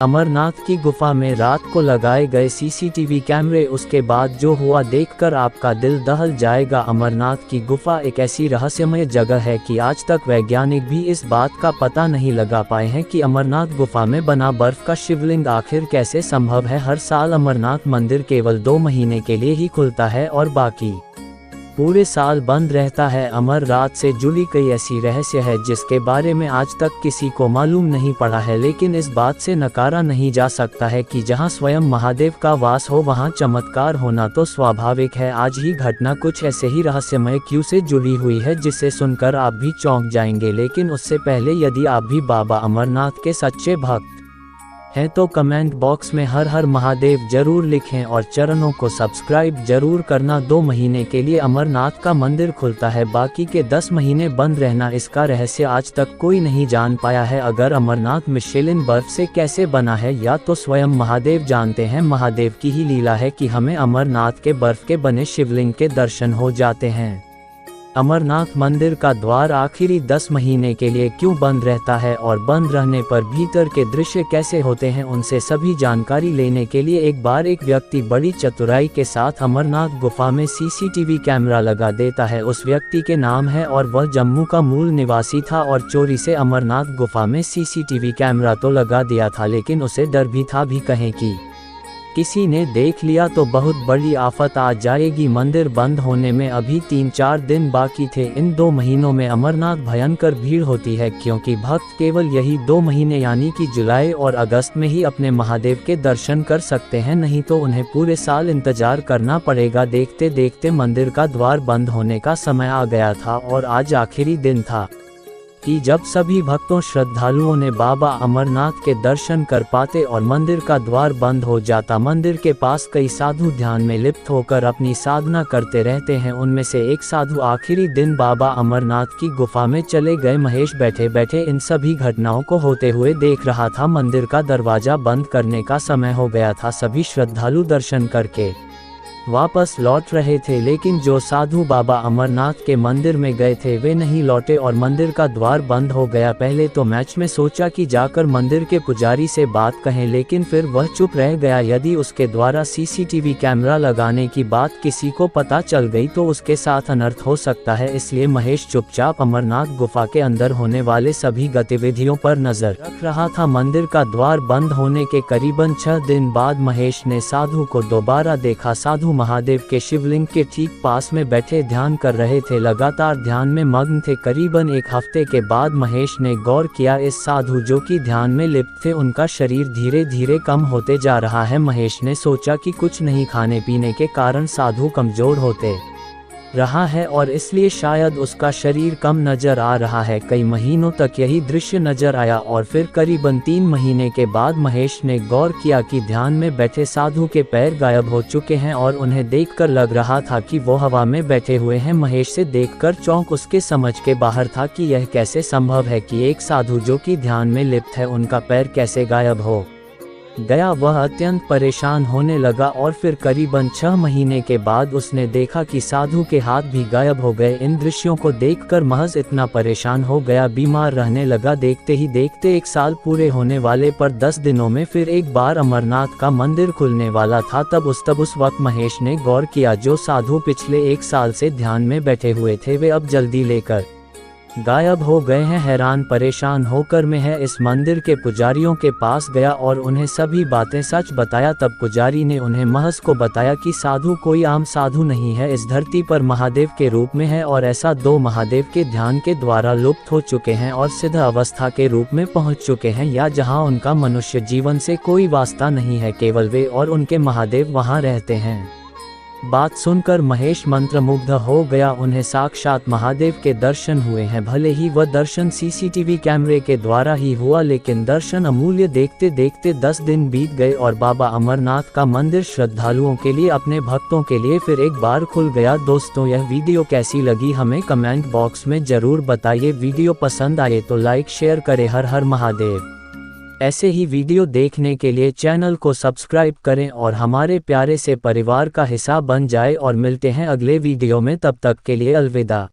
अमरनाथ की गुफा में रात को लगाए गए सीसीटीवी कैमरे, उसके बाद जो हुआ देखकर आपका दिल दहल जाएगा। अमरनाथ की गुफा एक ऐसी रहस्यमय जगह है कि आज तक वैज्ञानिक भी इस बात का पता नहीं लगा पाए हैं कि अमरनाथ गुफा में बना बर्फ का शिवलिंग आखिर कैसे संभव है। हर साल अमरनाथ मंदिर केवल 2 महीने के लिए ही खुलता है और बाकी पूरे साल बंद रहता है। अमरनाथ से जुड़ी कई ऐसी रहस्य है जिसके बारे में आज तक किसी को मालूम नहीं पड़ा है, लेकिन इस बात से नकारा नहीं जा सकता है कि जहां स्वयं महादेव का वास हो वहां चमत्कार होना तो स्वाभाविक है। आज ही घटना कुछ ऐसे ही रहस्यमय क्यों से जुड़ी हुई है जिसे सुनकर आप भी चौंक जाएंगे। लेकिन उससे पहले यदि आप भी बाबा अमरनाथ के सच्चे भक्त हैं तो कमेंट बॉक्स में हर हर महादेव जरूर लिखें और चैनल को सब्सक्राइब जरूर करना। 2 महीने के लिए अमरनाथ का मंदिर खुलता है, बाकी के 10 महीने बंद रहना, इसका रहस्य आज तक कोई नहीं जान पाया है। अगर अमरनाथ में शिवलिंग बर्फ से कैसे बना है या तो स्वयं महादेव जानते हैं। महादेव की ही लीला है कि हमें अमरनाथ के बर्फ के बने शिवलिंग के दर्शन हो जाते हैं। अमरनाथ मंदिर का द्वार आखिरी 10 महीने के लिए क्यों बंद रहता है और बंद रहने पर भीतर के दृश्य कैसे होते हैं, उनसे सभी जानकारी लेने के लिए एक बार एक व्यक्ति बड़ी चतुराई के साथ अमरनाथ गुफा में सीसीटीवी कैमरा लगा देता है। उस व्यक्ति के नाम है और वह जम्मू का मूल निवासी था और चोरी से अमरनाथ गुफा में सीसीटीवी कैमरा तो लगा दिया था, लेकिन उसे डर भी था भी कहीं कि किसी ने देख लिया तो बहुत बड़ी आफत आ जाएगी। मंदिर बंद होने में अभी 3-4 दिन बाकी थे। इन 2 महीनों में अमरनाथ भयंकर भीड़ होती है क्योंकि भक्त केवल यही 2 महीने यानी कि जुलाई और अगस्त में ही अपने महादेव के दर्शन कर सकते हैं, नहीं तो उन्हें पूरे साल इंतजार करना पड़ेगा। देखते देखते मंदिर का द्वार बंद होने का समय आ गया था और आज आखिरी दिन था कि जब सभी भक्तों श्रद्धालुओं ने बाबा अमरनाथ के दर्शन कर पाते और मंदिर का द्वार बंद हो जाता। मंदिर के पास कई साधु ध्यान में लिप्त होकर अपनी साधना करते रहते हैं। उनमें से एक साधु आखिरी दिन बाबा अमरनाथ की गुफा में चले गए। महेश बैठे बैठे इन सभी घटनाओं को होते हुए देख रहा था। मंदिर का दरवाजा बंद करने का समय हो गया था। सभी श्रद्धालु दर्शन करके वापस लौट रहे थे, लेकिन जो साधु बाबा अमरनाथ के मंदिर में गए थे वे नहीं लौटे और मंदिर का द्वार बंद हो गया। पहले तो मैच में सोचा कि जाकर मंदिर के पुजारी से बात कहें, लेकिन फिर वह चुप रह गया। यदि उसके द्वारा सीसीटीवी कैमरा लगाने की बात किसी को पता चल गई तो उसके साथ अनर्थ हो सकता है, इसलिए महेश चुपचाप अमरनाथ गुफा के अंदर होने वाले सभी गतिविधियों पर नजर रख रहा था। मंदिर का द्वार बंद होने के करीबन 6 दिन बाद महेश ने साधु को दोबारा देखा। साधु महादेव के शिवलिंग के ठीक पास में बैठे ध्यान कर रहे थे, लगातार ध्यान में मग्न थे। करीबन 1 हफ्ते के बाद महेश ने गौर किया इस साधु जो कि ध्यान में लिप्त थे उनका शरीर धीरे धीरे कम होते जा रहा है। महेश ने सोचा कि कुछ नहीं खाने पीने के कारण साधु कमजोर होते रहा है और इसलिए शायद उसका शरीर कम नजर आ रहा है। कई महीनों तक यही दृश्य नजर आया और फिर करीबन 3 महीने के बाद महेश ने गौर किया कि ध्यान में बैठे साधु के पैर गायब हो चुके हैं और उन्हें देखकर लग रहा था कि वो हवा में बैठे हुए हैं। महेश से देखकर चौंक उसके समझ के बाहर था कि यह कैसे संभव है कि एक साधु जो कि ध्यान में लिप्त है उनका पैर कैसे गायब हो गया। वह अत्यंत परेशान होने लगा और फिर करीबन 6 महीने के बाद उसने देखा कि साधु के हाथ भी गायब हो गए। इन दृश्यों को देखकर महज इतना परेशान हो गया, बीमार रहने लगा। देखते ही देखते 1 साल पूरे होने वाले पर 10 दिनों में फिर एक बार अमरनाथ का मंदिर खुलने वाला था। तब उस वक्त महेश ने गौर किया जो साधु पिछले 1 साल से ध्यान में बैठे हुए थे वे अब जल्दी लेकर गायब हो गए हैं। हैरान परेशान होकर मैं इस मंदिर के पुजारियों के पास गया और उन्हें सभी बातें सच बताया। तब पुजारी ने उन्हें महज को बताया कि साधु कोई आम साधु नहीं है, इस धरती पर महादेव के रूप में है और ऐसा 2 महादेव के ध्यान के द्वारा लुप्त हो चुके हैं और सिद्ध अवस्था के रूप में पहुंच चुके हैं, या जहां उनका मनुष्य जीवन से कोई वास्ता नहीं है, केवल वे और उनके महादेव वहां रहते हैं। बात सुनकर महेश मंत्रमुग्ध हो गया। उन्हें साक्षात महादेव के दर्शन हुए हैं। भले ही वह दर्शन सीसीटीवी कैमरे के द्वारा ही हुआ, लेकिन दर्शन अमूल्य। देखते देखते 10 दिन बीत गए और बाबा अमरनाथ का मंदिर श्रद्धालुओं के लिए, अपने भक्तों के लिए फिर एक बार खुल गया। दोस्तों, यह वीडियो कैसी लगी हमें कमेंट बॉक्स में जरूर बताइए। वीडियो पसंद आए तो लाइक शेयर करें। हर हर महादेव। ऐसे ही वीडियो देखने के लिए चैनल को सब्सक्राइब करें और हमारे प्यारे से परिवार का हिस्सा बन जाए और मिलते हैं अगले वीडियो में। तब तक के लिए अलविदा।